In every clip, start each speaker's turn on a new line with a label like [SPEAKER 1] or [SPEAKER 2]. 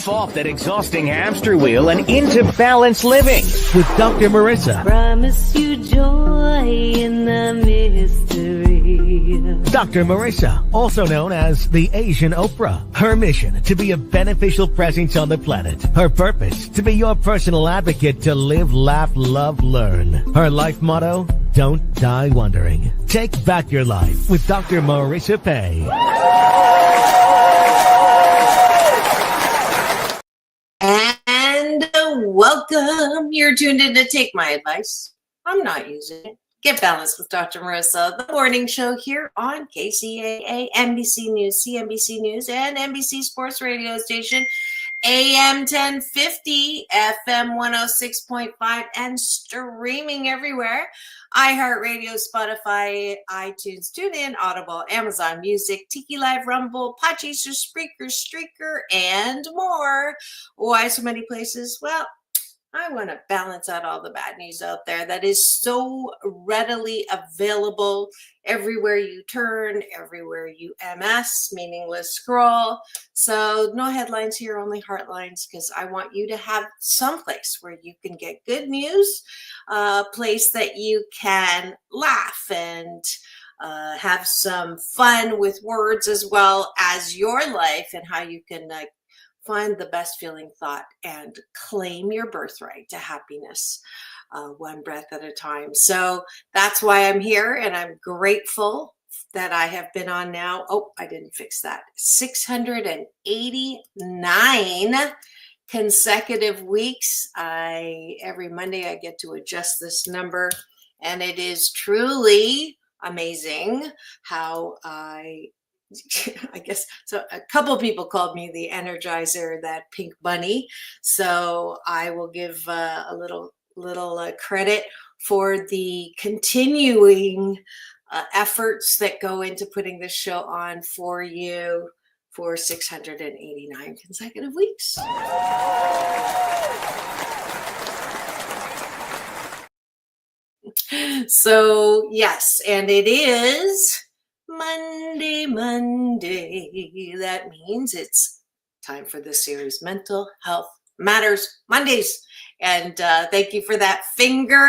[SPEAKER 1] Jump off that exhausting hamster wheel and into balanced living with Dr. Marissa.
[SPEAKER 2] Promise you joy in the mystery.
[SPEAKER 1] Dr. Marissa, also known as the Asian Oprah. Her mission, to be a beneficial presence on the planet. Her purpose, to be your personal advocate to live, laugh, love, learn. Her life motto, don't die wondering. Take back your life with Dr. Marissa Pay.
[SPEAKER 3] And welcome. You're tuned in to Take My Advice. I'm not using it. Get Balanced with Dr. Marissa, the morning show here on KCAA, NBC News, CNBC News, and NBC Sports Radio Station, AM 1050, FM 106.5, and streaming everywhere. iHeartRadio, Spotify, iTunes, TuneIn, Audible, Amazon Music, Tiki Live, Rumble, Podchaser, Spreaker, Streaker, and more. Why so many places? Well, I want to balance out all the bad news out there that is so readily available everywhere you turn, everywhere you MS, meaningless scroll. So no headlines here, only heartlines, because I want you to have some place where you can get good news, a place that you can laugh and have some fun with words, as well as your life and how you can find the best feeling thought and claim your birthright to happiness, one breath at a time. So that's why I'm here, and I'm grateful that I have been on now. Oh, I didn't fix that. 689 consecutive weeks. Every Monday I get to adjust this number, and it is truly amazing how I guess, so a couple people called me the Energizer, that pink bunny. So I will give a little credit for the continuing efforts that go into putting this show on for you for 689 consecutive weeks. So yes, and it is Monday. That means it's time for the series Mental Health Matters Mondays. And thank you for that finger.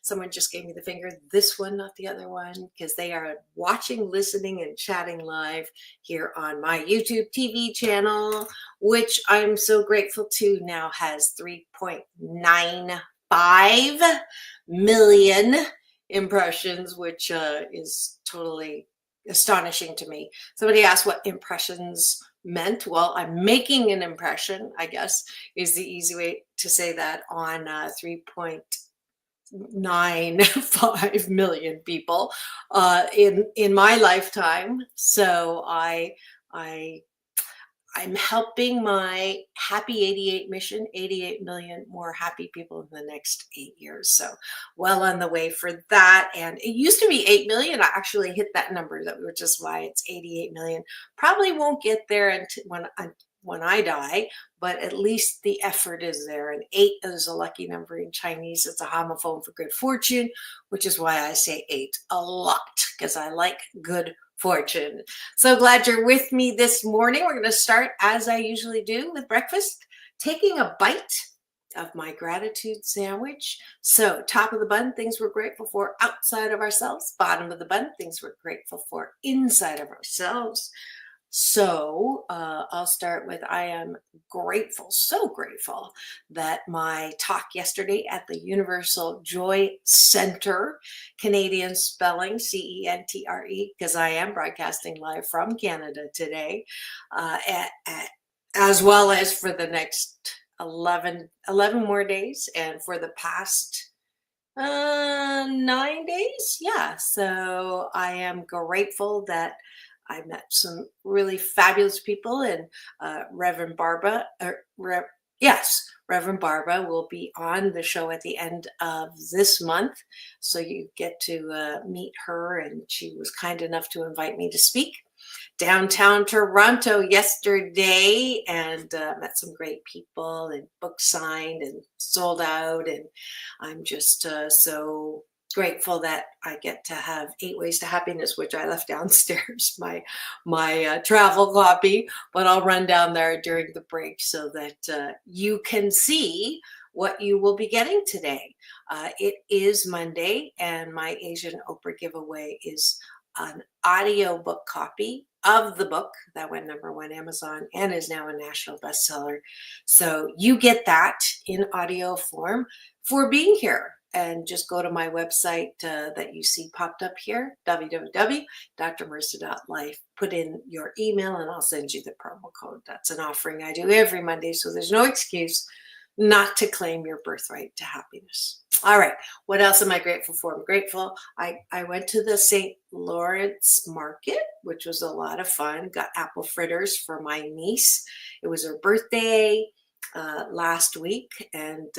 [SPEAKER 3] Someone just gave me the finger. This one, not the other one, because they are watching, listening, and chatting live here on my YouTube TV channel, which I'm so grateful to now has 3.95 million impressions, which is totally astonishing to me. Somebody asked what impressions meant. Well, I'm making an impression, I guess, is the easy way to say that, on 3.95 million people in my lifetime. So I'm helping my Happy 88 mission, 88 million more happy people in the next 8 years. So well on the way for that. And it used to be 8 million. I actually hit that number, which is why it's 88 million. Probably won't get there until when I die, but at least the effort is there. And 8 is a lucky number in Chinese. It's a homophone for good fortune, which is why I say 8 a lot, because I like good fortune. So glad you're with me this morning. We're going to start, as I usually do, with breakfast, taking a bite of my gratitude sandwich. So top of the bun, things we're grateful for outside of ourselves. Bottom of the bun, things we're grateful for inside of ourselves. So I'll start with, I am grateful, so grateful that my talk yesterday at the Universal Joy Center, Canadian spelling, CENTRE, because I am broadcasting live from Canada today, as well as for the next 11 more days, and for the past 9 days. Yeah, so I am grateful that I met some really fabulous people, and Reverend Barbara will be on the show at the end of this month. So you get to meet her, and she was kind enough to invite me to speak downtown Toronto yesterday, and met some great people, and books signed and sold out. And I'm just so grateful that I get to have 8 Ways to Happiness, which I left downstairs, my travel copy, but I'll run down there during the break so that you can see what you will be getting today. It is Monday, and my Asian Oprah giveaway is an audiobook copy of the book that went #1 Amazon and is now a national bestseller. So you get that in audio form for being here. And just go to my website that you see popped up here, www.drmarissa.life. Put in your email and I'll send you the promo code. That's an offering I do every Monday, so there's no excuse not to claim your birthright to happiness. All right, what else am I grateful for? I'm grateful I went to the St. Lawrence Market, which was a lot of fun. Got apple fritters for my niece. It was her birthday last week, and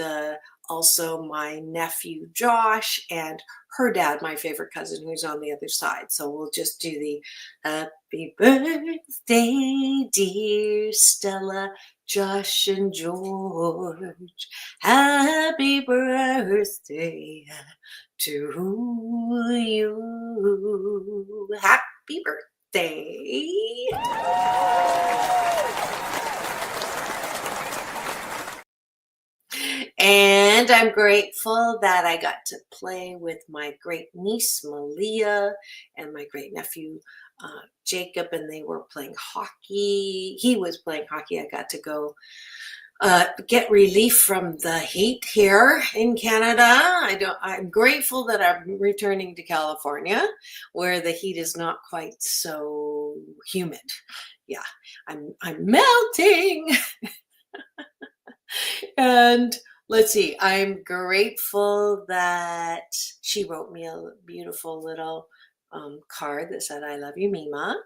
[SPEAKER 3] also my nephew Josh and her dad, my favorite cousin, who's on the other side. So we'll just do the happy birthday, dear Stella, Josh and George. Happy birthday to you. Happy birthday. And I'm grateful that I got to play with my great niece, Malia, and my great nephew, Jacob, and they were playing hockey. He was playing hockey. I got to go get relief from the heat here in Canada. I'm grateful that I'm returning to California, where the heat is not quite so humid. Yeah, I'm melting. And let's see, I'm grateful that she wrote me a beautiful little card that said, I love you, Mima.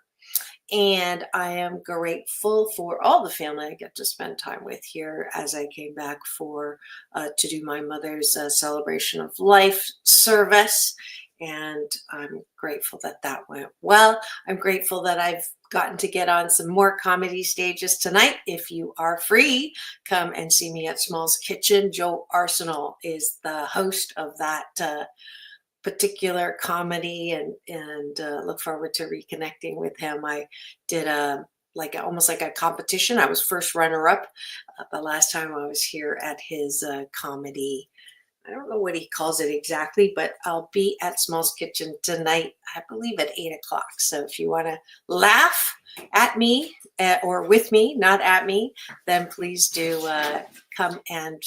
[SPEAKER 3] And I am grateful for all the family I get to spend time with here as I came back to do my mother's celebration of life service. And I'm grateful that that went well. I'm grateful that I've gotten to get on some more comedy stages tonight. If you are free, come and see me at Small's Kitchen. Joe Arsenal is the host of that particular comedy, and look forward to reconnecting with him. I did almost like a competition. I was first runner-up the last time I was here at his comedy. I don't know what he calls it exactly, but I'll be at Small's Kitchen tonight, I believe at 8 o'clock. So if you want to laugh at me or with me, not at me, then please do come and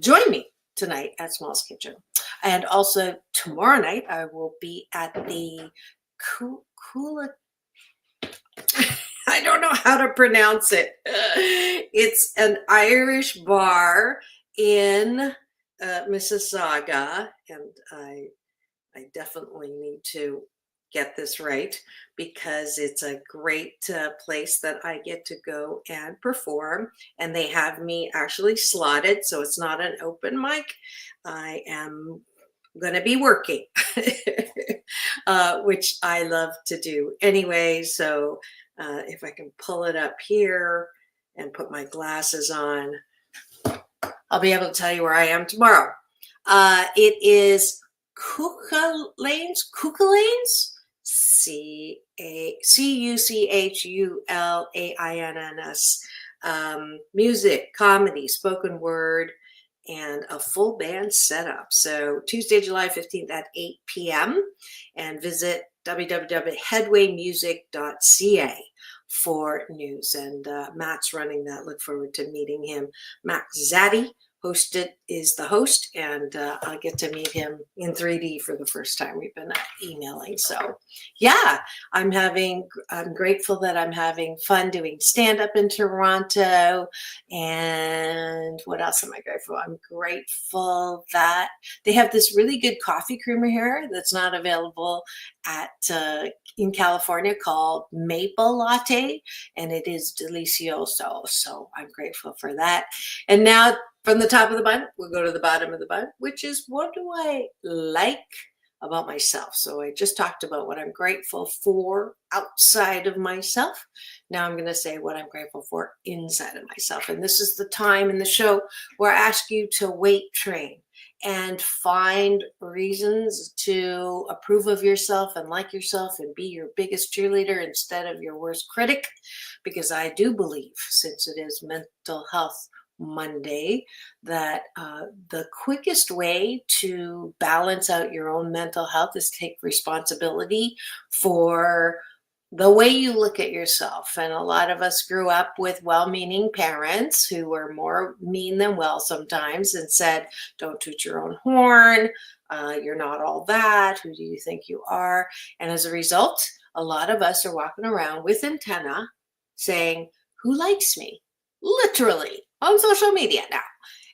[SPEAKER 3] join me tonight at Small's Kitchen. And also tomorrow night, I will be at the Kula. I don't know how to pronounce it. It's an Irish bar in Mississauga, and I definitely need to get this right because it's a great place that I get to go and perform, and they have me actually slotted, so it's not an open mic. I am going to be working, which I love to do anyway. So if I can pull it up here and put my glasses on, I'll be able to tell you where I am tomorrow. It is Cuchulains, Cuchulains, music, comedy, spoken word, and a full band setup. So Tuesday, July 15th at 8 p.m. and visit www.headwaymusic.ca for news. And Matt's running that. Look forward to meeting him. Matt Zaddy is the host, and I'll get to meet him in 3D for the first time. We've been emailing. So yeah, I'm grateful that I'm having fun doing stand-up in Toronto. And what else am I grateful? I'm grateful that they have this really good coffee creamer here that's not available in California called Maple Latte, and it is delicioso. So I'm grateful for that. And now from the top of the bun, we'll go to the bottom of the bun, which is what do I like about myself? So I just talked about what I'm grateful for outside of myself. Now I'm going to say what I'm grateful for inside of myself. And this is the time in the show where I ask you to weight train and find reasons to approve of yourself and like yourself and be your biggest cheerleader instead of your worst critic. Because I do believe, since it is Mental Health Monday, that the quickest way to balance out your own mental health is take responsibility for the way you look at yourself. And a lot of us grew up with well-meaning parents who were more mean than well sometimes and said, don't toot your own horn. You're not all that. Who do you think you are? And as a result, a lot of us are walking around with antenna saying, who likes me? Literally on social media now.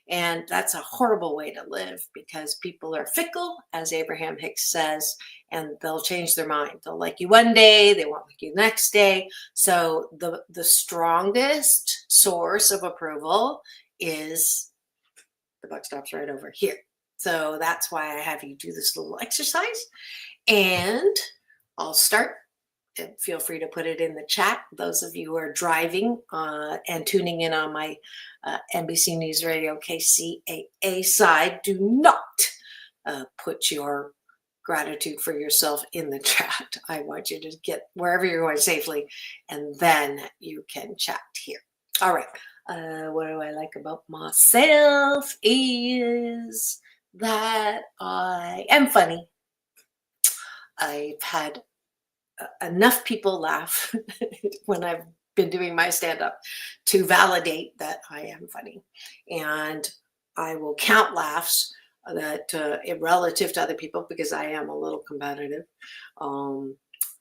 [SPEAKER 3] And that's a horrible way to live, because people are fickle, as Abraham Hicks says, and they'll change their mind. They'll like you one day, they won't like you the next day. So the strongest source of approval is, the buck stops right over here. So that's why I have you do this little exercise. And I'll start. And feel free to put it in the chat. Those of you who are driving and tuning in on my NBC News Radio KCAA side, do not put your gratitude for yourself in the chat. I want you to get wherever you're going safely, and then you can chat here. All right. What do I like about myself is that I am funny. I've had enough people laugh when I've been doing my stand-up to validate that I am funny. And I will count laughs that relative to other people, because I am a little competitive.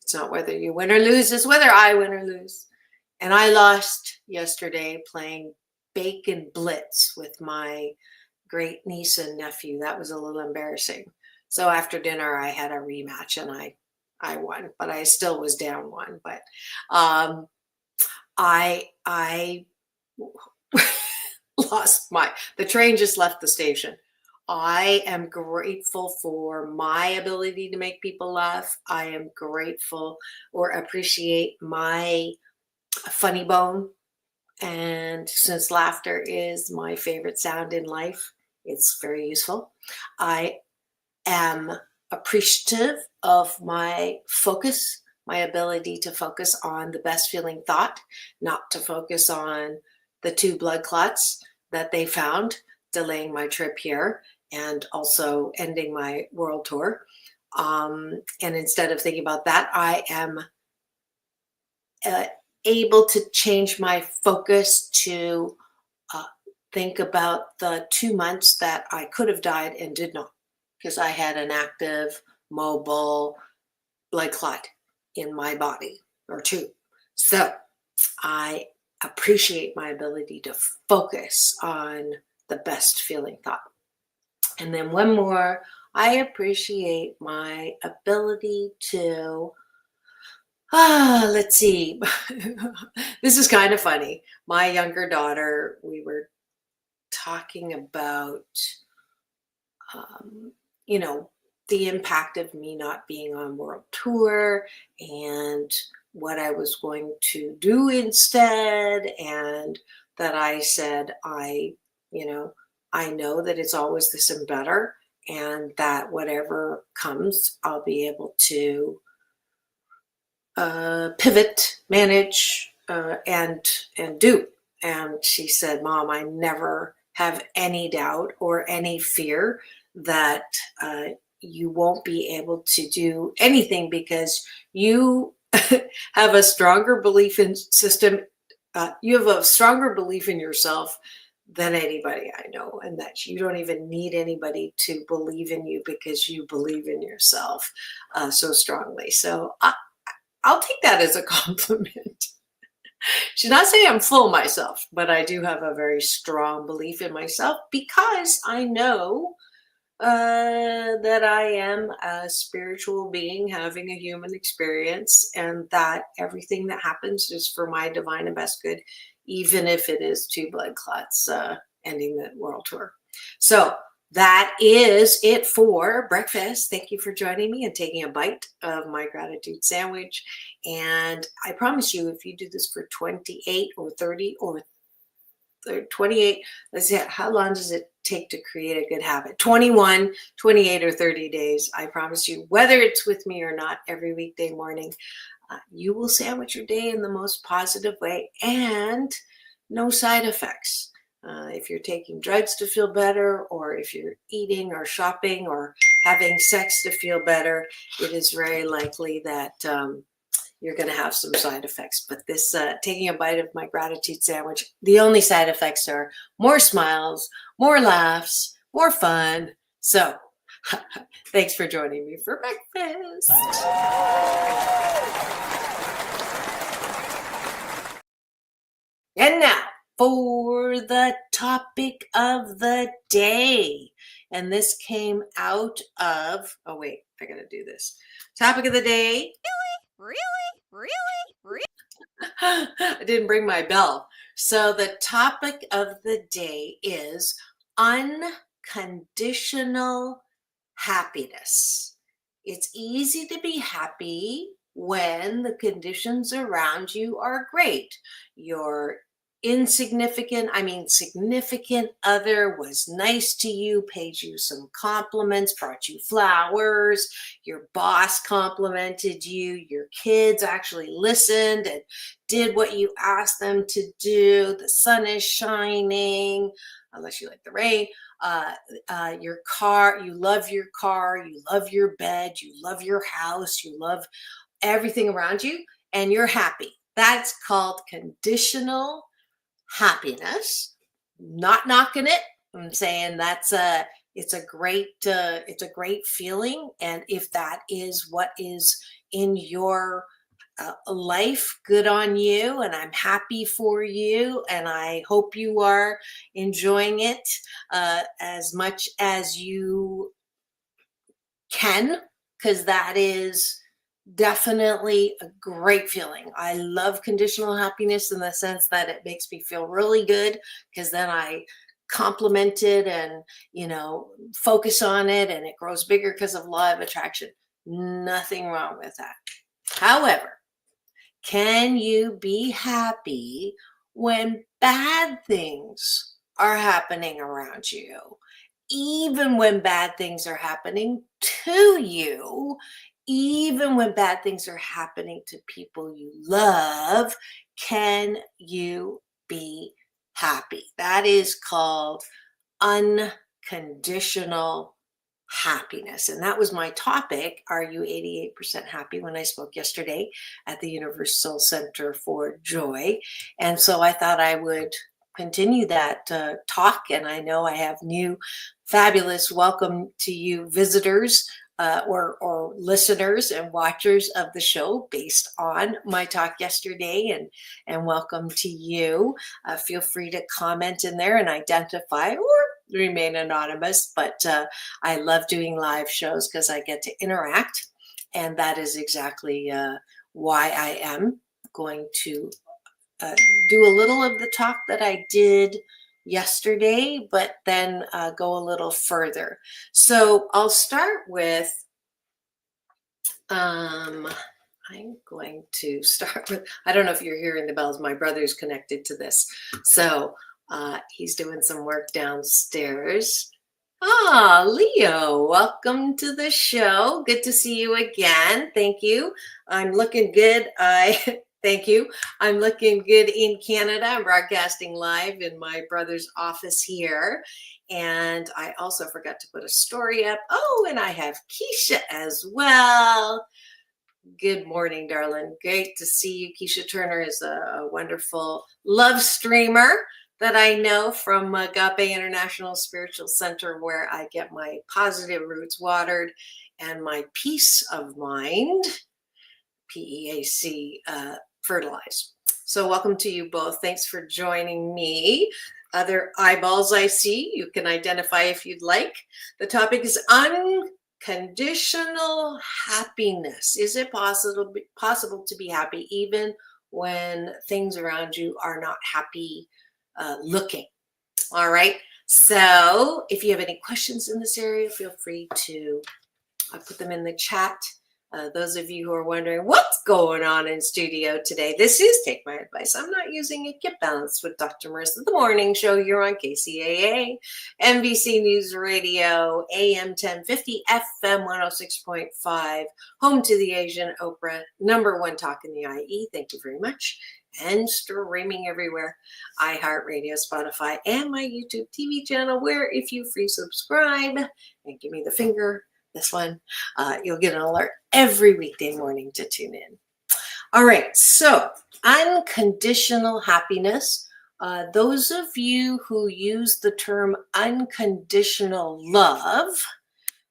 [SPEAKER 3] It's not whether you win or lose, it's whether I win or lose. And I lost yesterday playing Bacon Blitz with my great niece and nephew. That was a little embarrassing. So after dinner, I had a rematch and I won, but I still was down one. But I lost the train just left the station. I am grateful for my ability to make people laugh. I am grateful or appreciate my funny bone. And since laughter is my favorite sound in life, it's very useful. I am appreciative of my focus, my ability to focus on the best feeling thought, not to focus on the 2 blood clots that they found delaying my trip here and also ending my world tour. And instead of thinking about that, I am able to change my focus to think about the 2 months that I could have died and did not, because I had an active, mobile blood clot in my body, or 2. So I appreciate my ability to focus on the best feeling thought. And then one more, I appreciate my ability to, let's see, this is kind of funny. My younger daughter, we were talking about, the impact of me not being on world tour and what I was going to do instead. And that I said, I know that it's always this and better, and that whatever comes, I'll be able to pivot, manage, and do. And she said, Mom, I never have any doubt or any fear that you won't be able to do anything, because you have a stronger belief in system. You have a stronger belief in yourself than anybody I know, and that you don't even need anybody to believe in you, because you believe in yourself so strongly. So I'll take that as a compliment. She's not saying I'm full of myself, but I do have a very strong belief in myself, because I know that I am a spiritual being having a human experience, and that everything that happens is for my divine and best good, even if it is 2 blood clots ending the world tour. So that is it for breakfast. Thank you for joining me and taking a bite of my gratitude sandwich. And I promise you, if you do this for 28 or 30 or 28, let's see, how long does it take to create a good habit. 21, 28, or 30 days. I promise you, whether it's with me or not, every weekday morning, you will sandwich your day in the most positive way and no side effects. If you're taking drugs to feel better, or if you're eating or shopping or having sex to feel better, it is very likely that you're going to have some side effects. But this taking a bite of my gratitude sandwich, the only side effects are more smiles, more laughs, more fun. So thanks for joining me for breakfast. And now for the topic of the day. And this came out of, oh wait, I gotta do this. Topic of the day. Really? I didn't bring my bell. So the topic of the day is unconditional happiness. It's easy to be happy when the conditions around you are great. Your significant other was nice to you, paid you some compliments, brought you flowers, your boss complimented you, your kids actually listened and did what you asked them to do, the sun is shining, unless you like the rain, your car, you love your car, you love your bed, you love your house, you love everything around you, and you're happy. That's called conditional happiness. Not knocking it. I'm saying it's a great feeling. And if that is what is in your life, good on you. And I'm happy for you. And I hope you are enjoying it as much as you can, because that is definitely a great feeling. I love conditional happiness in the sense that it makes me feel really good, because then I compliment it and, focus on it, and it grows bigger because of law of attraction. Nothing wrong with that. However, can you be happy when bad things are happening around you? Even when bad things are happening to you, even when bad things are happening to people you love, can you be happy? That is called unconditional happiness. And that was my topic. Are you 88% happy, when I spoke yesterday at the Universal Center for Joy? And so I thought I would continue that talk. And I know I have new fabulous welcome to you visitors or listeners and watchers of the show based on my talk yesterday, and welcome to you. Feel free to comment in there and identify or remain anonymous, but I love doing live shows because I get to interact, and that is exactly why I am going to do a little of the talk that I did yesterday, but then go a little further. So I'll start with, I'm going to start with, I don't know if you're hearing the bells, my brother's connected to this. So he's doing some work downstairs. Leo, welcome to the show. Good to see you again. Thank you. I'm looking good. Thank you. I'm looking good in Canada. I'm broadcasting live in my brother's office here. And I also forgot to put a story up. Oh, and I have Keisha as well. Good morning, darling. Great to see you. Keisha Turner is a wonderful love streamer that I know from Agape International Spiritual Center, where I get my positive roots watered and my peace of mind, PEAC, fertilized. So welcome to you both. Thanks for joining me. Other eyeballs I see, you can identify if you'd like. The topic is unconditional happiness. Is it possible to be happy even when things around you are not happy looking? All right. So if you have any questions in this area, feel free to put them in the chat. Those of you who are wondering what's going on in studio today, this is Take My Advice. I'm not using it. Get Balanced with Dr. Marissa, the morning show here on KCAA, NBC News Radio, AM 1050, FM 106.5, home to the Asian Oprah, #1 talk in the IE. Thank you very much. And streaming everywhere, iHeartRadio, Spotify, and my YouTube TV channel, where if you free subscribe and give me the finger, this one, you'll get an alert every weekday morning to tune in. All right, so unconditional happiness. Those of you who use the term unconditional love,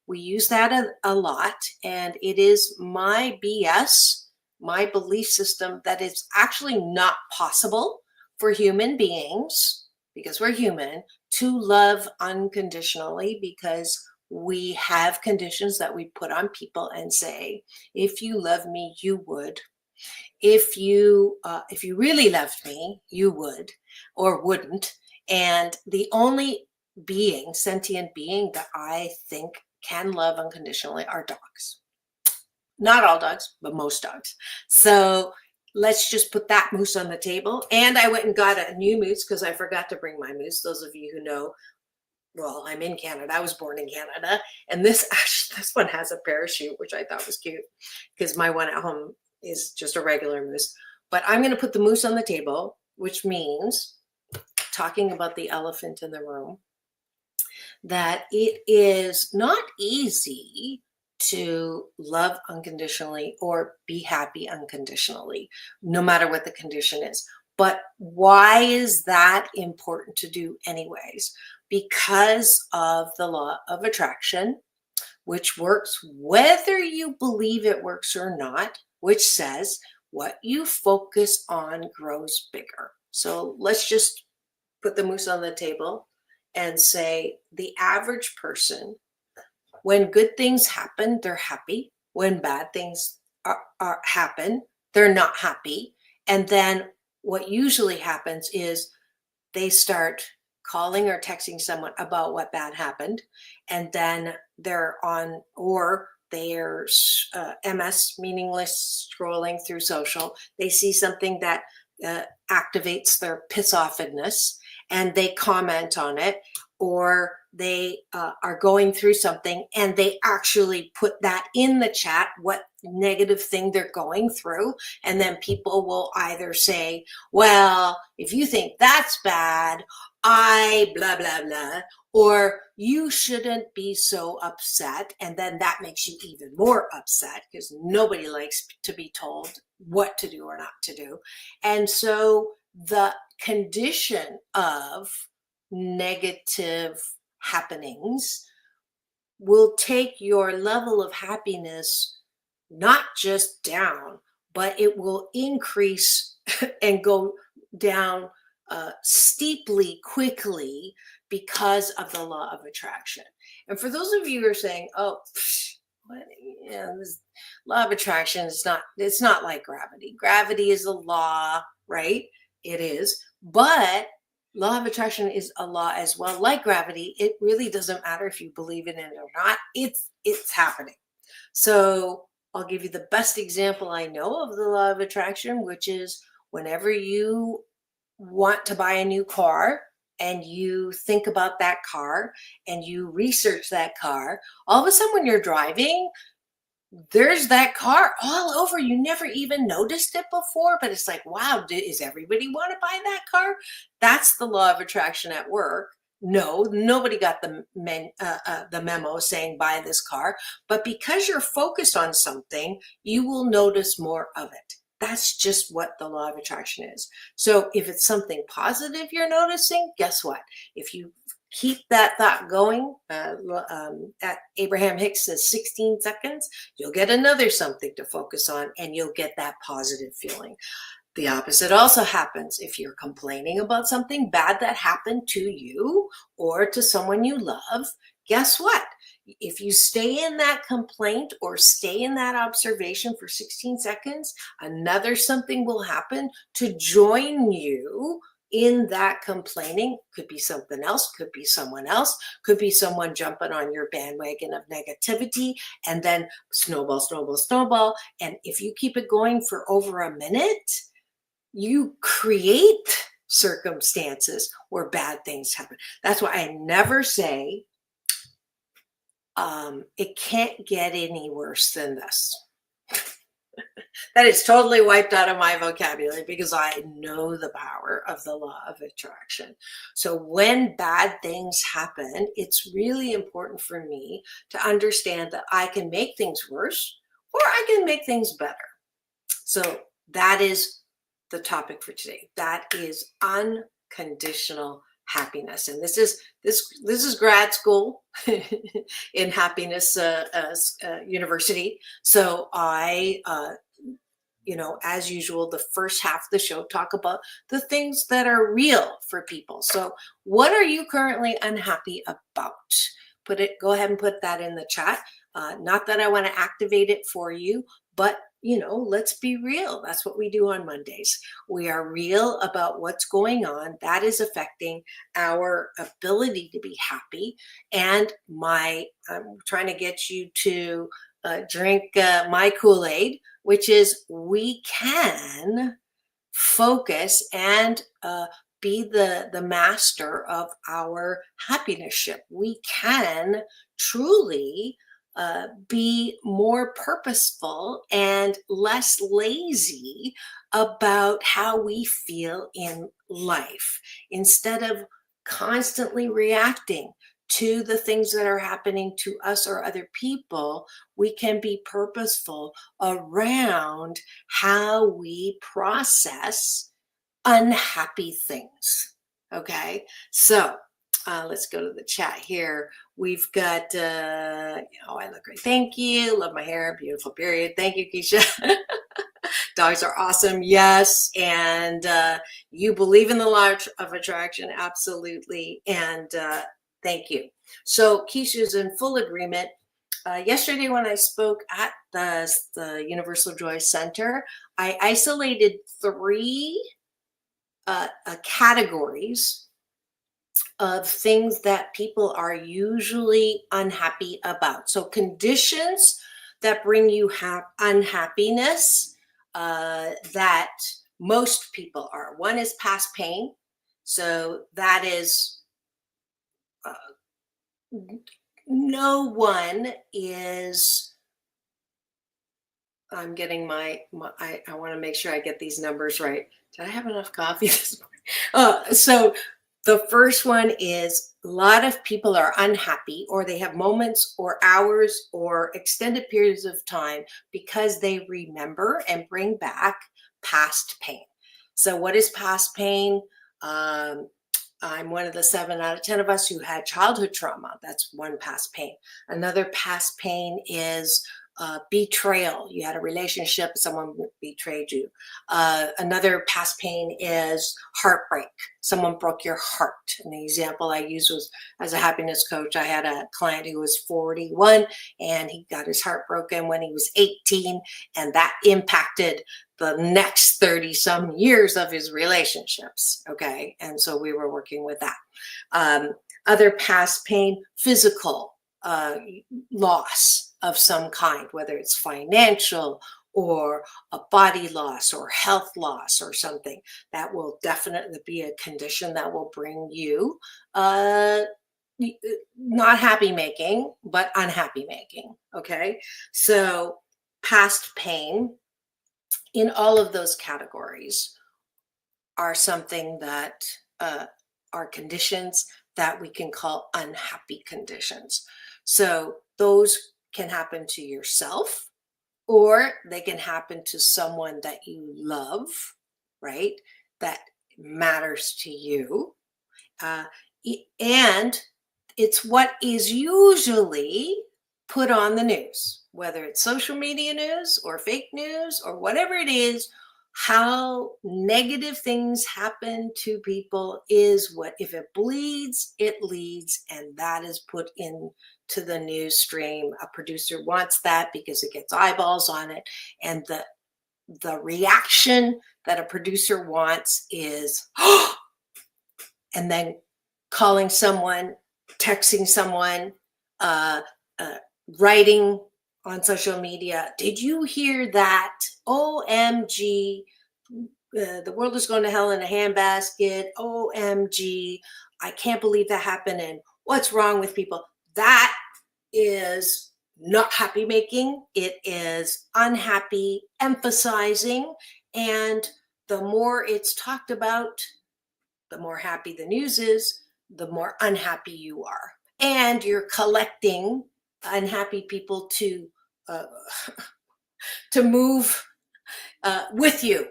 [SPEAKER 3] we use that a lot, and it is my BS, my belief system, that it's actually not possible for human beings, because we're human, to love unconditionally, because we have conditions that we put on people and say, if you love me, you would. If you really loved me, you would or wouldn't. And the only being, sentient being, that I think can love unconditionally are dogs. Not all dogs, but most dogs. So let's just put that moose on the table. And I went and got a new moose because I forgot to bring my moose. Those of you who know, well, I'm in Canada. I was born in Canada. And this one has a parachute, which I thought was cute because my one at home is just a regular moose. But I'm going to put the moose on the table, which means, talking about the elephant in the room, that it is not easy to love unconditionally or be happy unconditionally, no matter what the condition is. But why is that important to do anyways? Because of the law of attraction, which works whether you believe it works or not, which says what you focus on grows bigger. So let's just put the moose on the table and say the average person, when good things happen, they're happy. When bad things happen, they're not happy. And then what usually happens is they start calling or texting someone about what bad happened. And then they're on, or they're MS, meaningless scrolling through social. They see something that activates their piss-offedness and they comment on it, or they are going through something and they actually put that in the chat, what negative thing they're going through. And then people will either say, well, if you think that's bad, I blah, blah, blah, or you shouldn't be so upset. And then that makes you even more upset because nobody likes to be told what to do or not to do. And so the condition of negative happenings will take your level of happiness not just down, but it will increase and go down steeply, quickly, because of the law of attraction. And for those of you who are saying, oh, this law of attraction is it's not like gravity. Gravity is a law, right? It is. But law of attraction is a law as well. Like gravity, it really doesn't matter if you believe in it or not. It's happening. So I'll give you the best example I know of the law of attraction, which is whenever you want to buy a new car and you think about that car and you research that car, all of a sudden when you're driving, there's that car all over. You never even noticed it before, but it's like, wow, is everybody want to buy that car? That's the law of attraction at work. No, nobody got the memo saying buy this car, but because you're focused on something, you will notice more of it. That's just what the law of attraction is. So if it's something positive you're noticing, guess what? If you keep that thought going, at Abraham Hicks says 16 seconds, you'll get another something to focus on and you'll get that positive feeling. The opposite also happens. If you're complaining about something bad that happened to you or to someone you love, guess what? If you stay in that complaint or stay in that observation for 16 seconds, another something will happen to join you in that complaining, could be something else, could be someone else, could be someone jumping on your bandwagon of negativity, and then snowball, snowball, snowball. And if you keep it going for over a minute, you create circumstances where bad things happen. That's why I never say, it can't get any worse than this. That is totally wiped out of my vocabulary because I know the power of the law of attraction. So when bad things happen, it's really important for me to understand that I can make things worse or I can make things better. So that is the topic for today. That is unconditional happiness. And this is grad school in happiness university. So I as usual, the first half of the show talk about the things that are real for people. So what are you currently unhappy about? Go ahead and put that in the chat. Not that I want to activate it for you, but let's be real. That's what we do on Mondays. We are real about what's going on that is affecting our ability to be happy. And I'm trying to get you to drink my Kool-Aid, which is we can focus and be the master of our happiness ship. We can truly be more purposeful and less lazy about how we feel in life instead of constantly reacting to the things that are happening to us or other people. We can be purposeful around how we process unhappy things. Okay, so let's go to the chat here. We've got, I look great. Thank you. Love my hair. Beautiful period. Thank you, Keisha. Dogs are awesome. Yes. And you believe in the law of attraction. Absolutely. And thank you. So Keisha's in full agreement. Yesterday when I spoke at the Universal Joy Center, I isolated 3 categories of things that people are usually unhappy about. So conditions that bring you unhappiness that most people are. One is past pain. So that is no one is, I'm getting I want to make sure I get these numbers right. Did I have enough coffee this morning? So the first one is a lot of people are unhappy, or they have moments or hours or extended periods of time because they remember and bring back past pain. So what is past pain? I'm one of the 7 out of 10 of us who had childhood trauma. That's one past pain. Another past pain is betrayal. You had a relationship, someone betrayed you. Another past pain is heartbreak. Someone broke your heart. And the example I used was, as a happiness coach, I had a client who was 41 and he got his heart broken when he was 18, and that impacted the next 30 some years of his relationships. Okay. And so we were working with that. Other past pain, physical loss of some kind, whether it's financial or a body loss or health loss or something. That will definitely be a condition that will bring you not happy making, but unhappy making. Okay. So past pain in all of those categories are something that are conditions that we can call unhappy conditions. So those can happen to yourself, or they can happen to someone that you love, right? That matters to you. And it's what is usually put on the news, whether it's social media news or fake news or whatever it is. How negative things happen to people is what, if it bleeds, it leads, and that is put into the news stream. A producer wants that because it gets eyeballs on it, and the reaction that a producer wants is, oh, and then calling someone, texting someone, writing on social media, did you hear that? OMG, the world is going to hell in a handbasket. OMG, I can't believe that happened. And what's wrong with people? That is not happy making. It is unhappy emphasizing. And the more it's talked about, the more happy the news is, the more unhappy you are. And you're collecting unhappy people to move with you,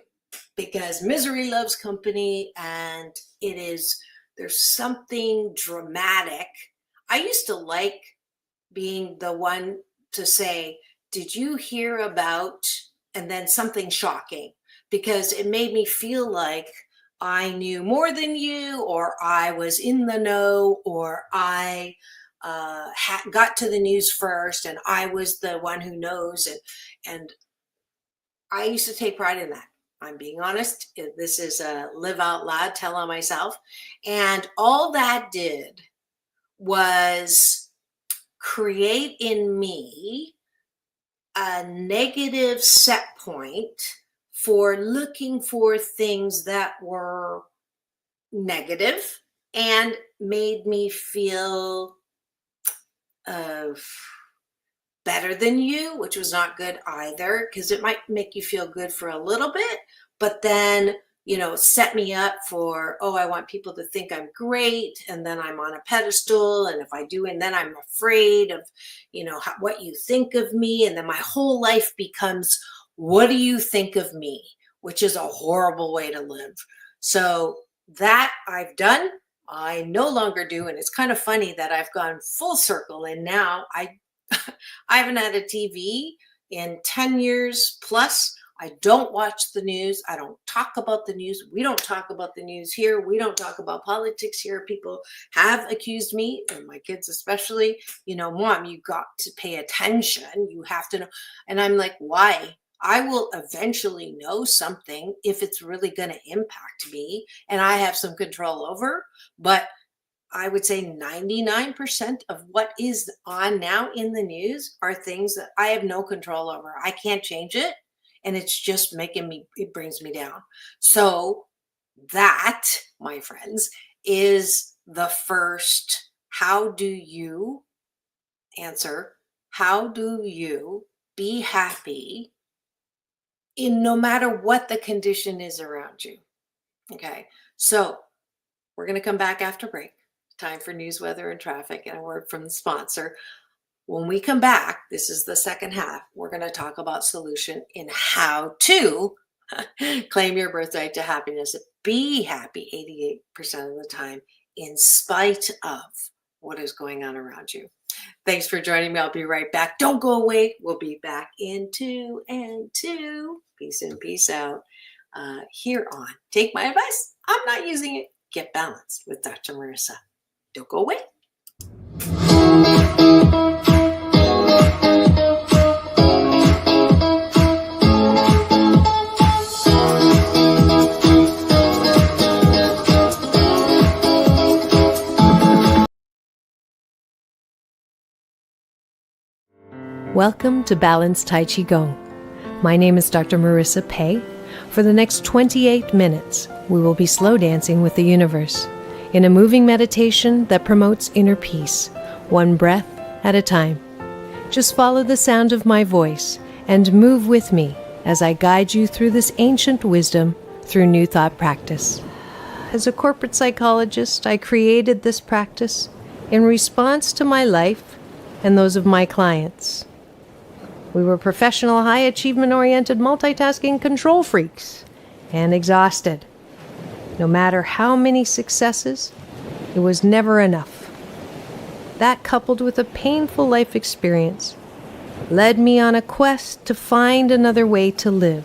[SPEAKER 3] because misery loves company, and there's something dramatic. I used to like being the one to say, did you hear about, and then something shocking, because it made me feel like I knew more than you, or I was in the know, or I got to the news first, and I was the one who knows. And I used to take pride in that. I'm being honest. This is a live out loud, tell on myself. And all that did was create in me a negative set point for looking for things that were negative, and made me feel better than you, which was not good either, because it might make you feel good for a little bit, but then, set me up for, I want people to think I'm great, and then I'm on a pedestal, and if I do, and then I'm afraid of, what you think of me, and then my whole life becomes, what do you think of me? Which is a horrible way to live. So that I've done, I no longer do. And it's kind of funny that I've gone full circle, and now I haven't had a TV in 10 years plus. I don't watch the news. I don't talk about the news. We don't talk about the news here. We don't talk about politics here. People have accused me, and my kids especially, Mom, you got to pay attention. You have to know. And I'm like, why? I will eventually know something if it's really going to impact me and I have some control over. But I would say 99% of what is on now in the news are things that I have no control over. I can't change it. And it's just it brings me down. So that, my friends, is the first. How do you be happy in no matter what the condition is around you? Okay, so we're going to come back after break. Time for news, weather, and traffic, and a word from the sponsor. When we come back, this is the second half. We're going to talk about solution in how to claim your birthright to happiness. Be happy 88% of the time, in spite of what is going on around you. Thanks for joining me. I'll be right back. Don't go away. We'll be back in 2 and 2. Peace and peace out. Here on Take My Advice. I'm not using it. Get balanced with Dr. Marissa. Don't go away.
[SPEAKER 4] Welcome to Balanced Tai Chi Gong. My name is Dr. Marissa Pei. For the next 28 minutes, we will be slow dancing with the universe in a moving meditation that promotes inner peace, one breath at a time. Just follow the sound of my voice and move with me as I guide you through this ancient wisdom through New Thought practice. As a corporate psychologist, I created this practice in response to my life and those of my clients. We were professional, high achievement-oriented, multitasking control freaks, and exhausted. No matter how many successes, it was never enough. That, coupled with a painful life experience, led me on a quest to find another way to live,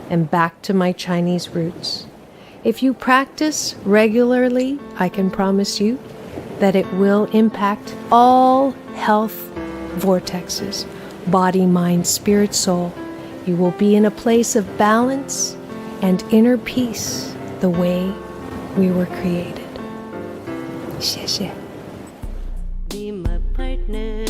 [SPEAKER 4] and back to my Chinese roots. If you practice regularly, I can promise you that it will impact all health vortexes. Body, mind, spirit, soul. You will be in a place of balance and inner peace the way we were created. 谢谢。
[SPEAKER 2] Be my partner.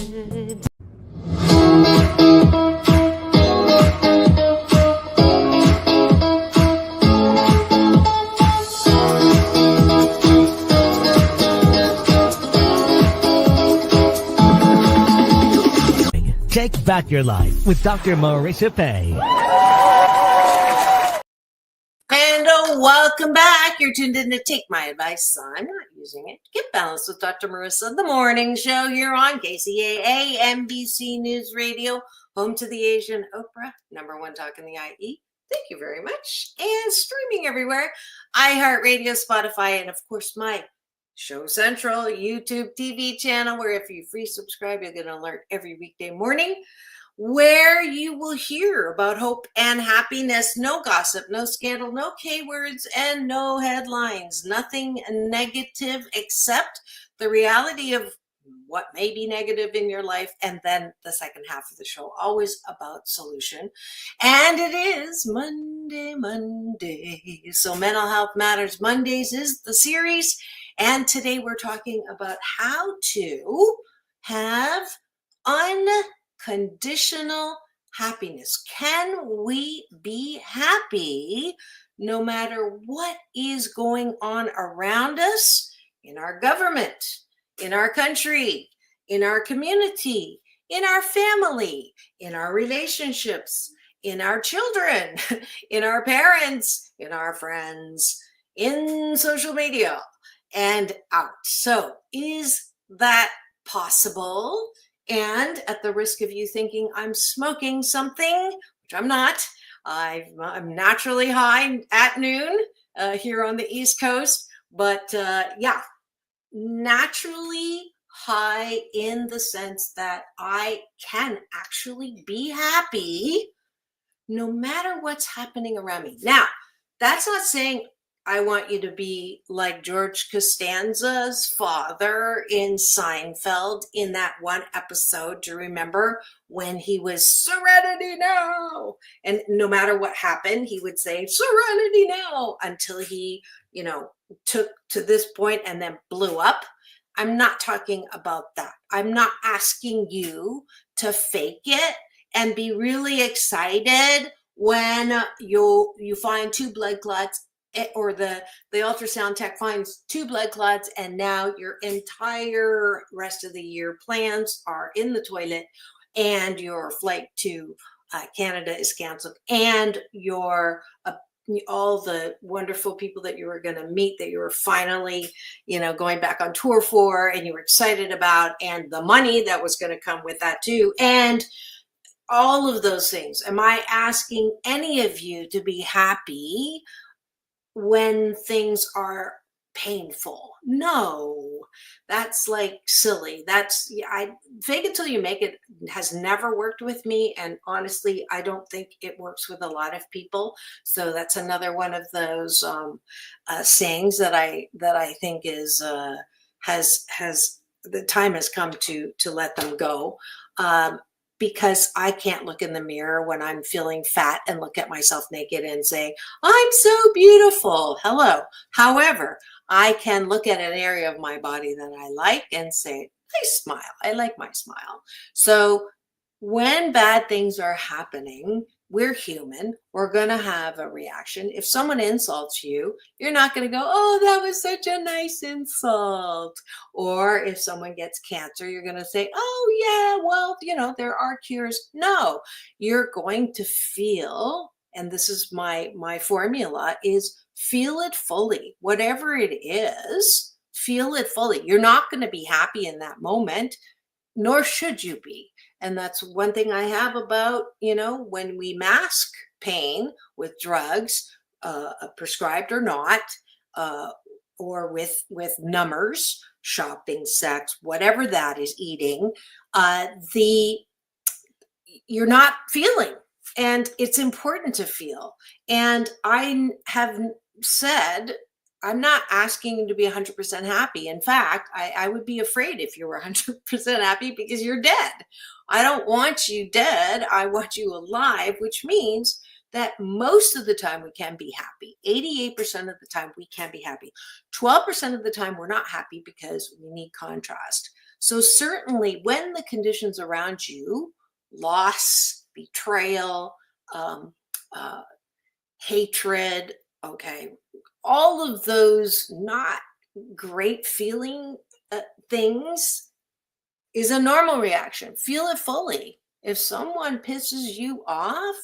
[SPEAKER 1] Take back your life with Dr. Marissa Pay.
[SPEAKER 3] And welcome back. You're tuned in to Take My Advice. I'm not using it. Get Balanced with Dr. Marissa, the morning show here on KCAA, NBC News Radio, home to the Asian Oprah, #1 talk in the IE. Thank you very much. And streaming everywhere, iHeartRadio, Spotify, and of course my Show Central YouTube TV channel, where if you free subscribe, you'll get an alert every weekday morning, where you will hear about hope and happiness. No gossip, no scandal, no K words, and no headlines. Nothing negative except the reality of what may be negative in your life. And then the second half of the show, always about solution. And it is Monday. So Mental Health Matters Mondays is the series. And today we're talking about how to have unconditional happiness. Can we be happy no matter what is going on around us, in our government, in our country, in our community, in our family, in our relationships, in our children, in our parents, in our friends, in social media, and out? So is that possible? And at the risk of you thinking I'm smoking something, which I'm not, I'm naturally high at noon here on the East Coast, but yeah, naturally high in the sense that I can actually be happy no matter what's happening around me. Now, that's not saying I want you to be like George Costanza's father in Seinfeld in that one episode. Do you remember when he was serenity now? And no matter what happened, he would say serenity now until he, took to this point and then blew up. I'm not talking about that. I'm not asking you to fake it and be really excited when you find 2 blood clots, or the ultrasound tech finds 2 blood clots, and now your entire rest of the year plans are in the toilet, and your flight to Canada is canceled, and your all the wonderful people that you were going to meet, that you were finally, going back on tour for, and you were excited about, and the money that was going to come with that too, and all of those things. Am I asking any of you to be happy when things are painful? No, that's like silly. I fake it till you make it has never worked with me. And honestly, I don't think it works with a lot of people. So that's another one of those sayings that I think is, has the time has come to let them go. Because I can't look in the mirror when I'm feeling fat and look at myself naked and say, I'm so beautiful. Hello. However, I can look at an area of my body that I like and say, I smile. I like my smile. So when bad things are happening, we're human. We're going to have a reaction. If someone insults you, you're not going to go, oh, that was such a nice insult. Or if someone gets cancer, you're going to say, oh, yeah, well, there are cures. No, you're going to feel, and this is my formula, is feel it fully. Whatever it is, feel it fully. You're not going to be happy in that moment, nor should you be. And that's one thing I have about, when we mask pain with drugs, prescribed or not, or with numbers, shopping, sex, whatever that is, eating, you're not feeling. And it's important to feel. And I have said, I'm not asking you to be 100% happy. In fact, I would be afraid if you were 100% happy, because you're dead. I don't want you dead. I want you alive, which means that most of the time we can be happy. 88% of the time we can be happy. 12% of the time we're not happy because we need contrast. So certainly when the conditions around you, loss, betrayal, hatred, okay, all of those not great feeling things is a normal reaction. Feel it fully. If someone pisses you off,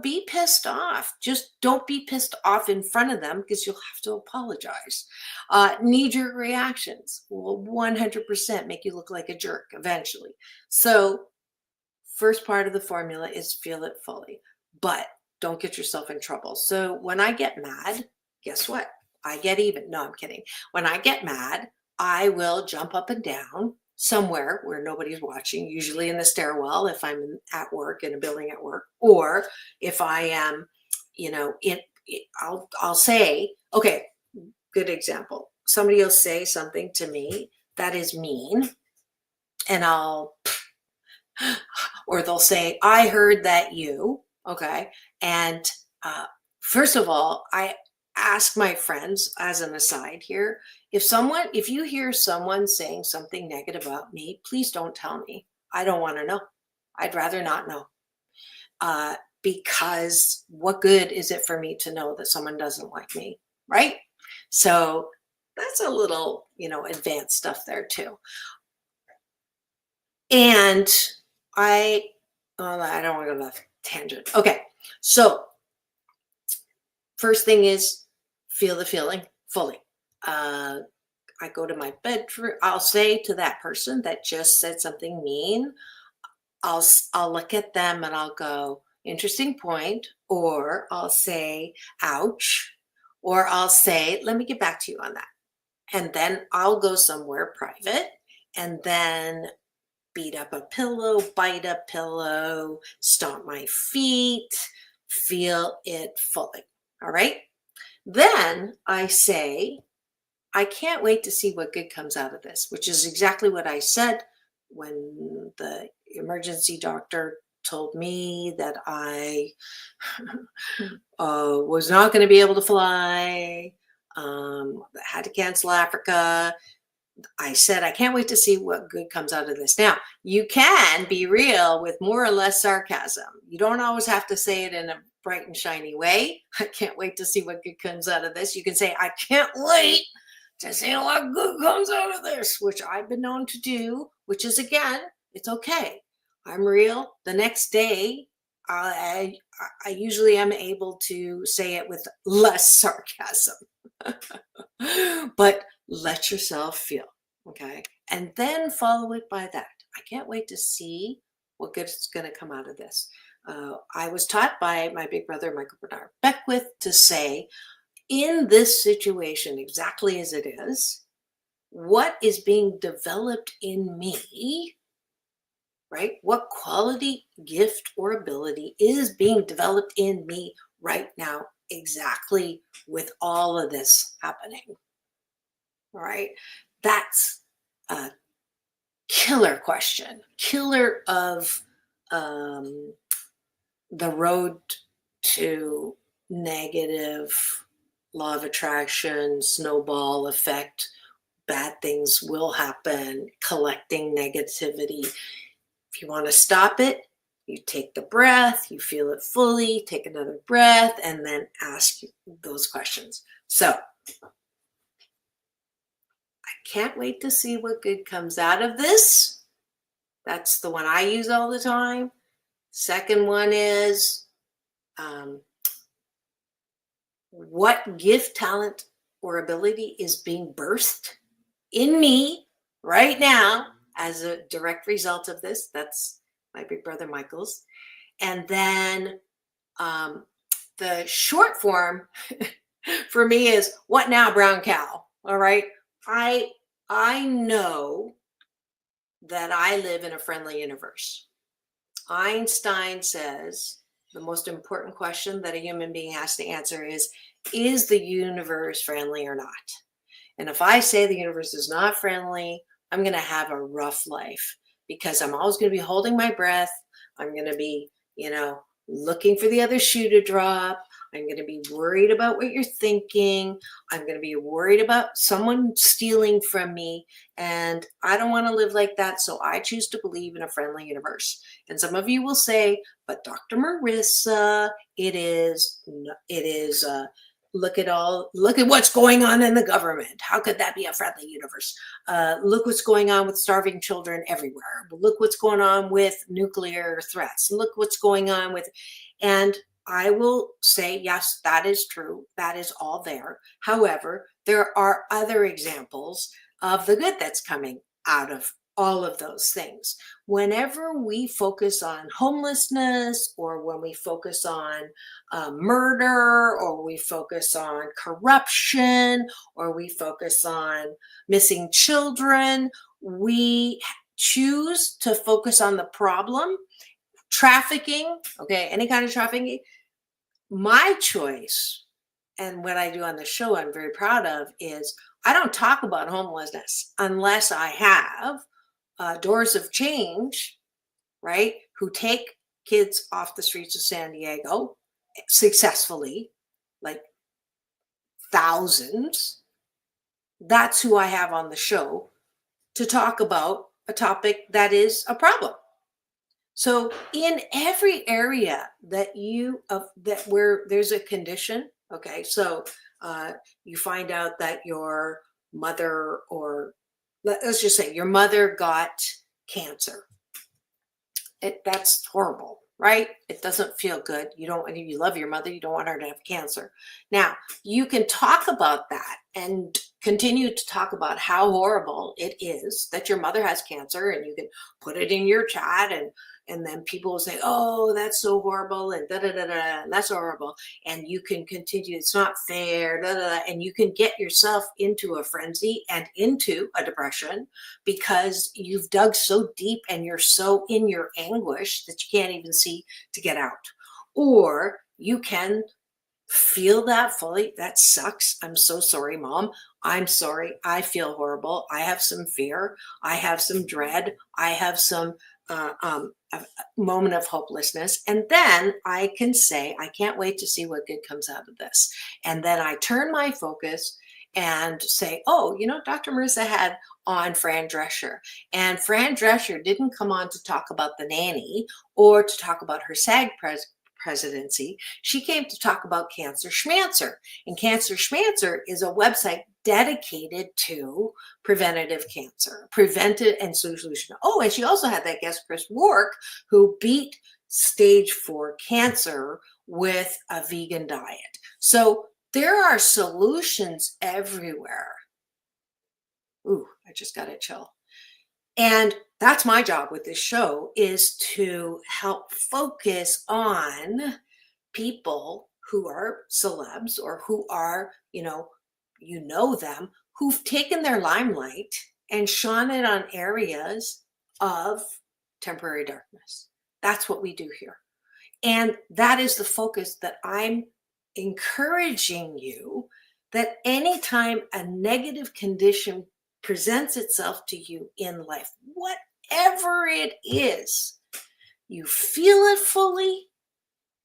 [SPEAKER 3] be pissed off. Just don't be pissed off in front of them because you'll have to apologize. Knee-jerk reactions will 100% make you look like a jerk eventually. So first part of the formula is feel it fully, but don't get yourself in trouble. So when I get mad, guess what? I get even. No, I'm kidding. When I get mad, I will jump up and down somewhere where nobody's watching, usually in the stairwell if I'm at work, in a building at work, or if I am, I'll say, okay, good example. Somebody will say something to me that is mean, and or they'll say, I heard that you, okay. And first of all, I ask my friends, as an aside here, if you hear someone saying something negative about me, please don't tell me. I don't want to know. I'd rather not know. Because what good is it for me to know that someone doesn't like me, right? So that's a little, advanced stuff there too. And I don't want to go to that tangent. Okay, so first thing is feel the feeling fully. I go to my bedroom. I'll say to that person that just said something mean, I'll look at them and I'll go, interesting point, or I'll say, ouch, or I'll say, let me get back to you on that. And then I'll go somewhere private and then beat up a pillow, bite a pillow, stomp my feet, feel it fully. All right. Then I say, I can't wait to see what good comes out of this, which is exactly what I said when the emergency doctor told me that I was not going to be able to fly, had to cancel Africa. I said, I can't wait to see what good comes out of this. Now, you can be real with more or less sarcasm. You don't always have to say it in a bright and shiny way. I can't wait to see what good comes out of this. You can say, I can't wait to see what good comes out of this, which I've been known to do, which is, again, it's okay. I'm real. The next day, I usually am able to say it with less sarcasm. But let yourself feel, okay? And then follow it by that. I can't wait to see what good is going to come out of this. I was taught by my big brother, Michael Bernard Beckwith, to say, in this situation, exactly as it is, what is being developed in me, right? What quality, gift, or ability is being developed in me right now, exactly with all of this happening? All right. That's a killer question, killer of the road to negative law of attraction, snowball effect. Bad things will happen, collecting negativity. If you want to stop it, you take the breath, you feel it fully, take another breath, and then ask those questions. So I can't wait to see what good comes out of this. That's the one I use all the time. Second one is, what gift, talent, or ability is being birthed in me right now as a direct result of this? That's my big brother Michael's. And then the short form for me is, what now, brown cow? All right. I know that I live in a friendly universe. Einstein says the most important question that a human being has to answer is the universe friendly or not? And if I say the universe is not friendly, I'm going to have a rough life, because I'm always going to be holding my breath. I'm going to be, looking for the other shoe to drop. I'm going to be worried about what you're thinking. I'm going to be worried about someone stealing from me. And I don't want to live like that. So I choose to believe in a friendly universe. And some of you will say, but Dr. Marissa, it is, look at what's going on in the government. How could that be a friendly universe? Look what's going on with starving children everywhere. Look what's going on with nuclear threats. Look what's going on with, and I will say, yes, that is true. That is all there. However, there are other examples of the good that's coming out of all of those things. Whenever we focus on homelessness, or when we focus on murder, or we focus on corruption, or we focus on missing children, we choose to focus on the problem. Trafficking, okay, any kind of trafficking. My choice, and what I do on the show I'm very proud of, is I don't talk about homelessness unless I have Doors of Change, right, who take kids off the streets of San Diego successfully, like thousands. That's who I have on the show to talk about a topic that is a problem. So in every area that where there's a condition, okay, so you find out that your mother, or let's just say your mother got cancer. That's horrible, right? It doesn't feel good. You love your mother, you don't want her to have cancer. Now, you can talk about that and continue to talk about how horrible it is that your mother has cancer, and you can put it in your chat, and then people will say, oh, that's so horrible, and and that's horrible. And you can continue, it's not fair, and you can get yourself into a frenzy and into a depression because you've dug so deep and you're so in your anguish that you can't even see to get out. Or you can feel that fully. That sucks. I'm so sorry, Mom. I'm sorry. I feel horrible. I have some fear. I have some dread. I have some a moment of hopelessness. And then I can say, I can't wait to see what good comes out of this. And then I turn my focus and say, oh, Dr. Marissa had on Fran Drescher. And Fran Drescher didn't come on to talk about the nanny or to talk about her SAG presidency. She came to talk about Cancer Schmancer. And Cancer Schmancer is a website dedicated to preventative cancer, preventive and solution. Oh, and she also had that guest, Chris Wark, who beat stage 4 cancer with a vegan diet. So there are solutions everywhere. Ooh, I just got a chill. And that's my job with this show, is to help focus on people who are celebs, or who are, them, who've taken their limelight and shone it on areas of temporary darkness. That's what we do here. And that is the focus that I'm encouraging you, that anytime a negative condition presents itself to you in life, whatever it is, you feel it fully,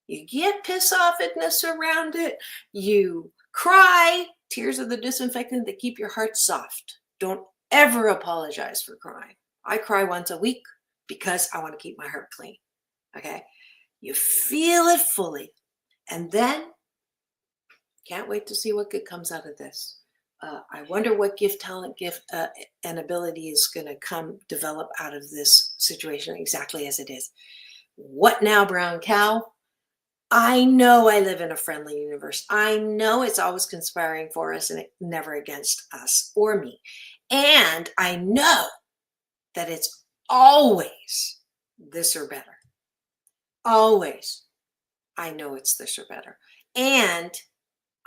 [SPEAKER 3] you get piss offedness around it, you cry, tears are the disinfectant that keep your heart soft. Don't ever apologize for crying. I cry once a week because I want to keep my heart clean. Okay? You feel it fully. And then, can't wait to see what good comes out of this. I wonder what gift, and ability is going to develop out of this situation exactly as it is. What now, brown cow? I know I live in a friendly universe. I know it's always conspiring for us and never against us or me. And I know that it's always this or better. Always. I know it's this or better. And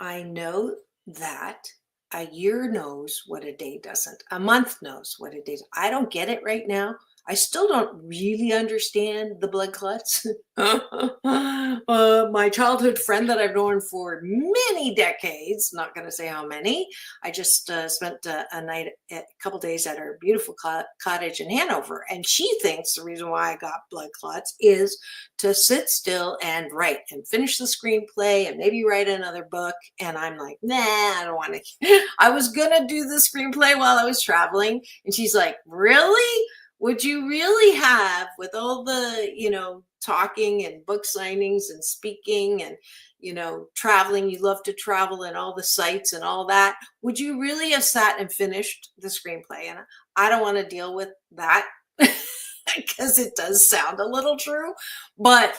[SPEAKER 3] I know that a year knows what a day doesn't. A month knows what a day doesn't. I don't get it right now. I still don't really understand the blood clots. My childhood friend that I've known for many decades, not going to say how many, I just spent a couple days at her beautiful cottage in Hanover. And she thinks the reason why I got blood clots is to sit still and write and finish the screenplay and maybe write another book. And I'm like, nah, I don't want to. I was going to do the screenplay while I was traveling. And she's like, really? Would you really have, with all the, talking and book signings and speaking and, traveling, you love to travel and all the sites and all that, would you really have sat and finished the screenplay? And I don't want to deal with that because it does sound a little true, but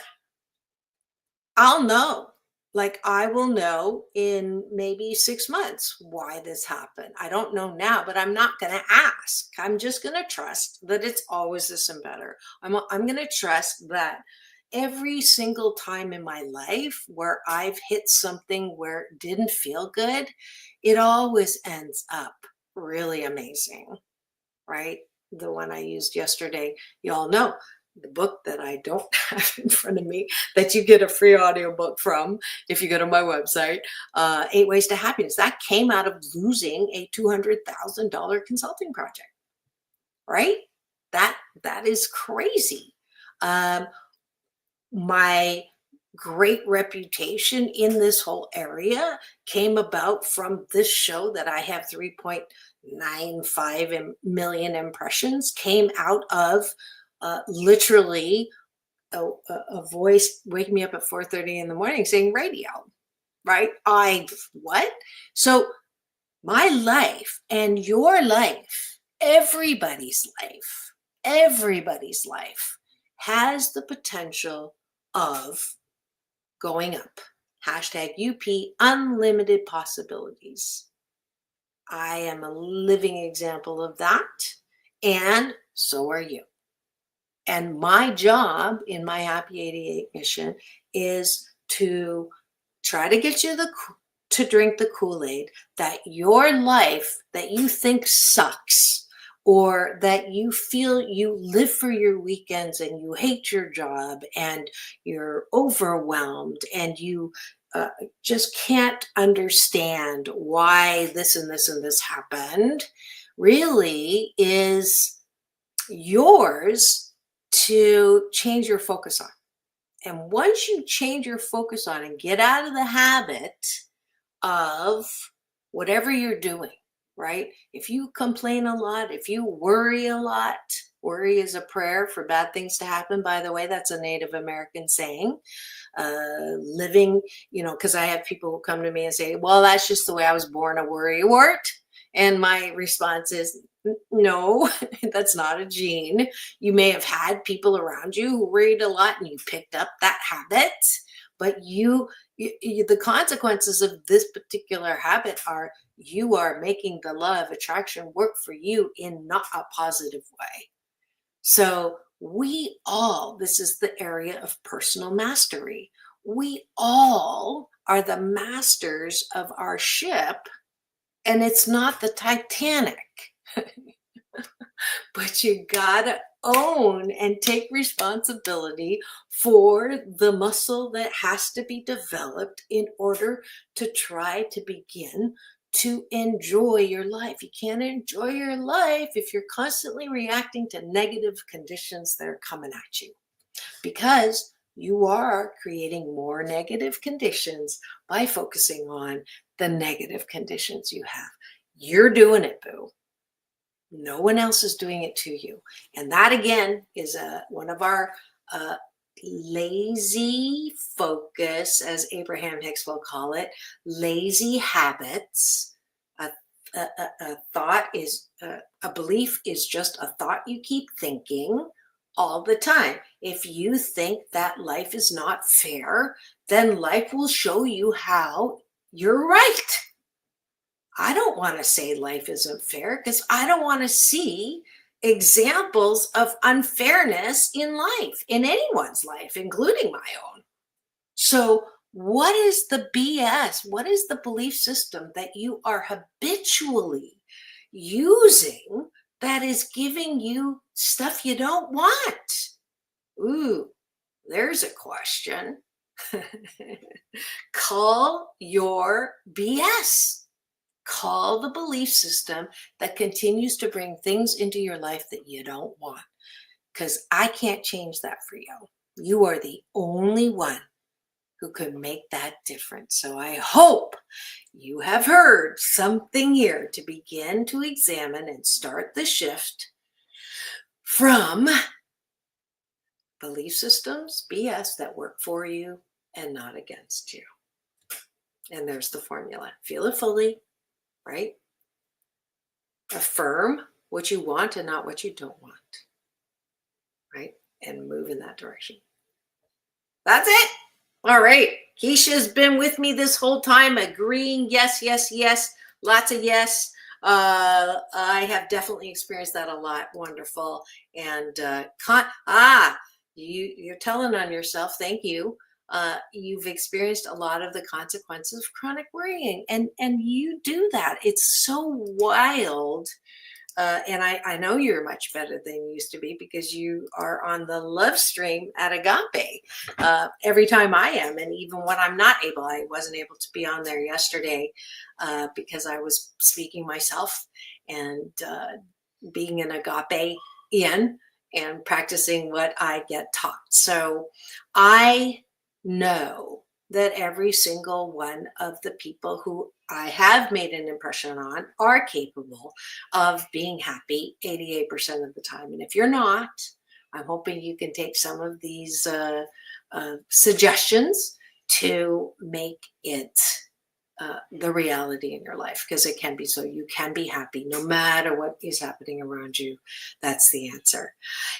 [SPEAKER 3] I'll know. Like, I will know in maybe 6 months why this happened. I don't know now, but I'm not going to ask. I'm just going to trust that it's always this and better. I'm going to trust that every single time in my life where I've hit something where it didn't feel good, it always ends up really amazing, right? The one I used yesterday, you all know. The book that I don't have in front of me that you get a free audiobook from if you go to my website, 8 Ways to Happiness. That came out of losing a $200,000 consulting project, right? That is crazy. My great reputation in this whole area came about from this show that I have 3.95 million impressions, came out of literally a voice waking me up at 4:30 in the morning saying radio, right? What? So my life and your life, everybody's life has the potential of going up. Hashtag UP, unlimited possibilities. I am a living example of that, and so are you. And my job in my Happy 88 mission is to try to get you to drink the Kool-Aid that your life that you think sucks, or that you feel you live for your weekends and you hate your job and you're overwhelmed and you just can't understand why this and this and this happened, really is yours to change your focus on. And once you change your focus on and get out of the habit of whatever you're doing, right? If you complain a lot, if you worry a lot, worry is a prayer for bad things to happen. By the way, that's a Native American saying. Living, because I have people who come to me and say, well, that's just the way I was born, a worrywart. And my response is, no, that's not a gene. You may have had people around you who worried a lot and you picked up that habit, but the consequences of this particular habit are you are making the law of attraction work for you in not a positive way. So this is the area of personal mastery. We all are the masters of our ship, and it's not the Titanic. But you gotta own and take responsibility for the muscle that has to be developed in order to try to begin to enjoy your life. You can't enjoy your life if you're constantly reacting to negative conditions that are coming at you, because you are creating more negative conditions by focusing on the negative conditions you have. You're doing it, boo. No one else is doing it to you. And that, again, is one of our lazy focus, as Abraham Hicks will call it, lazy habits. A thought is, a belief is just a thought you keep thinking all the time. If you think that life is not fair, then life will show you how you're right. I don't want to say life isn't fair because I don't want to see examples of unfairness in life, in anyone's life, including my own. So what is the BS? What is the belief system that you are habitually using that is giving you stuff you don't want? Ooh, there's a question. Call your BS. Call the belief system that continues to bring things into your life that you don't want. Because I can't change that for you. You are the only one who can make that difference. So I hope you have heard something here to begin to examine and start the shift from belief systems, BS, that work for you and not against you. And there's the formula. Feel it fully, right? Affirm what you want and not what you don't want, right? And move in that direction. That's it. All right. Keisha's been with me this whole time, agreeing. Yes, yes, yes. Lots of yes. I have definitely experienced that a lot. Wonderful. And you're telling on yourself. Thank you. You've experienced a lot of the consequences of chronic worrying, and you do that. It's so wild. And I know you're much better than you used to be because you are on the love stream at Agape every time I am. And even when I'm not able, I wasn't able to be on there yesterday because I was speaking myself and being an Agape and practicing what I get taught. So I know that every single one of the people who I have made an impression on are capable of being happy 88% of the time. And if you're not, I'm hoping you can take some of these suggestions to make it the reality in your life, because it can be so. You can be happy no matter what is happening around you. That's the answer.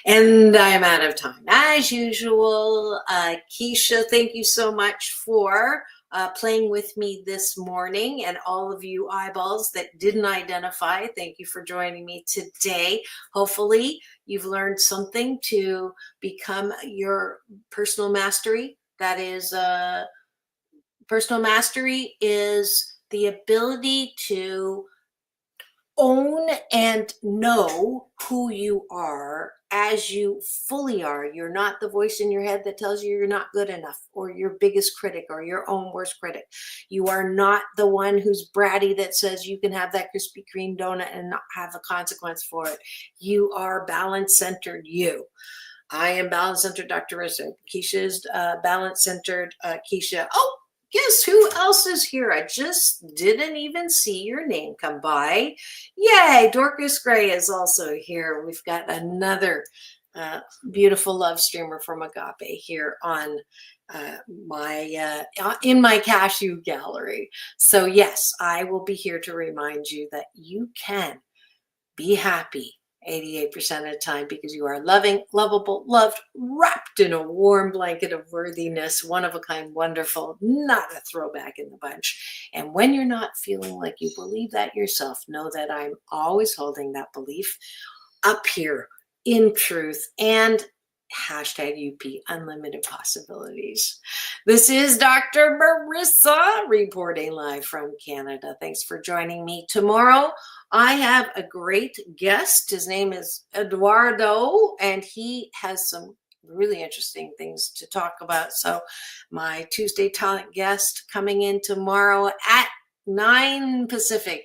[SPEAKER 3] And I'm out of time as usual. Keisha, thank you so much for playing with me this morning, and all of you eyeballs that didn't identify, thank you for joining me today. Hopefully you've learned something to become your personal mastery. That is personal mastery is the ability to own and know who you are as you fully are. You're not the voice in your head that tells you you're not good enough, or your biggest critic, or your own worst critic. You are not the one who's bratty that says you can have that Krispy Kreme donut and not have a consequence for it. You are balance-centered you. I am balance-centered Dr. Marissa. Keisha's balance-centered Keisha. Oh, guess who else is here? I just didn't even see your name come by. Yay, Dorcas Gray is also here. We've got another beautiful love streamer from Agape here on in my cashew gallery. So yes, I will be here to remind you that you can be happy 88% of the time, because you are loving, lovable, loved, wrapped in a warm blanket of worthiness, one of a kind, wonderful, not a throwback in the bunch. And when you're not feeling like you believe that yourself, know that I'm always holding that belief up here in truth, and #UP, unlimited possibilities. This is Dr. Marissa reporting live from Canada. Thanks for joining me. Tomorrow, I have a great guest. His name is Eduardo, and he has some really interesting things to talk about. So my Tuesday talent guest coming in tomorrow at 9 Pacific,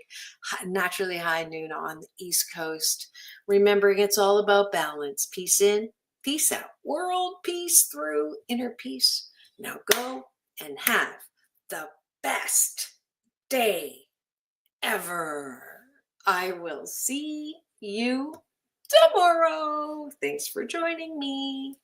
[SPEAKER 3] naturally high noon on the East Coast. Remembering it's all about balance. Peace in, peace out. World peace through inner peace. Now go and have the best day ever. I will see you tomorrow. Thanks for joining me.